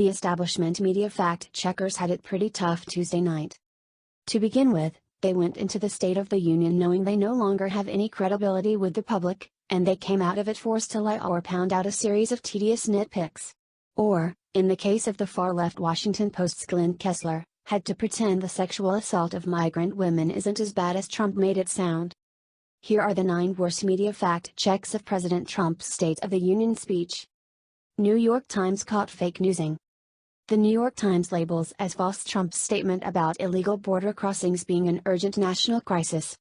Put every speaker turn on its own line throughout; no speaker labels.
The establishment media fact-checkers had it pretty tough Tuesday night. To begin with, they went into the State of the Union knowing they no longer have any credibility with the public, and they came out of it forced to lie or pound out a series of tedious nitpicks. Or, in the case of the far-left Washington Post's Glenn Kessler, had to pretend the sexual assault of migrant women isn't as bad as Trump made it sound. Here are the 9 worst media fact-checks of President Trump's State of the Union speech. New York Times caught fake newsing. The New York Times labels as false Trump's statement about illegal border crossings being an urgent national crisis.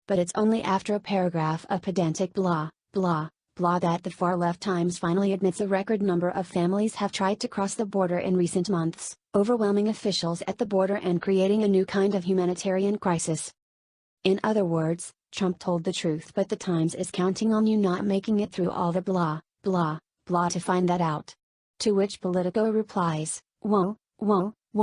But it's only after a paragraph of pedantic blah, blah, blah that the far-left Times finally admits a record number of families have tried to cross the border in recent months, overwhelming officials at the border and creating a new kind of humanitarian crisis. In other words, Trump told the truth, but the Times is counting on you not making it through all the blah, blah, blah to find that out. To which Politico replies, whoa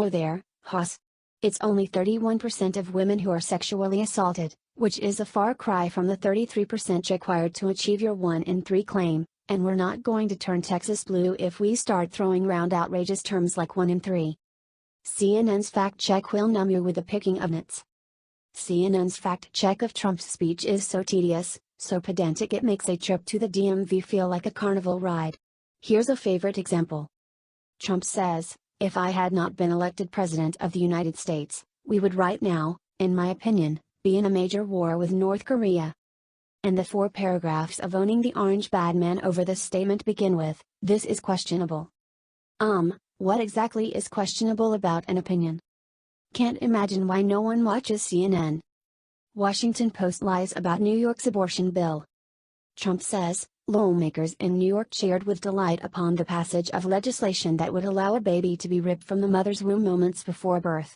there, Hoss. It's only 31% of women who are sexually assaulted, which is a far cry from the 33% required to achieve your 1 in 3 claim, and we're not going to turn Texas blue if we start throwing around outrageous terms like 1 in 3. CNN's fact-check will numb you with the picking of nits. CNN's fact-check of Trump's speech is so tedious, so pedantic it makes a trip to the DMV feel like a carnival ride. Here's a favorite example. Trump says, "If I had not been elected President of the United States, we would right now, in my opinion, be in a major war with North Korea." And the 4 paragraphs of owning the orange bad man over this statement begin with, "This is questionable." What exactly is questionable about an opinion? Can't imagine why no one watches CNN. Washington Post lies about New York's abortion bill. Trump says, lawmakers in New York cheered with delight upon the passage of legislation that would allow a baby to be ripped from the mother's womb moments before birth.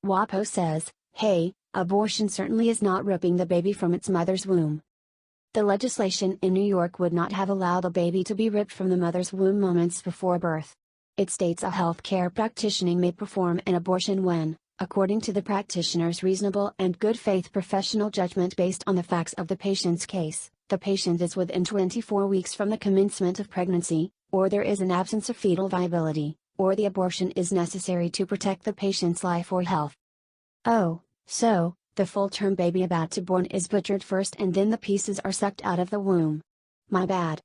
WAPO says, hey, abortion certainly is not ripping the baby from its mother's womb. The legislation in New York would not have allowed a baby to be ripped from the mother's womb moments before birth. It states a healthcare practitioner may perform an abortion when, according to the practitioner's reasonable and good faith professional judgment based on the facts of the patient's case, the patient is within 24 weeks from the commencement of pregnancy, or there is an absence of fetal viability, or the abortion is necessary to protect the patient's life or health. Oh, so, the full-term baby about to born is butchered first and then the pieces are sucked out of the womb. My bad.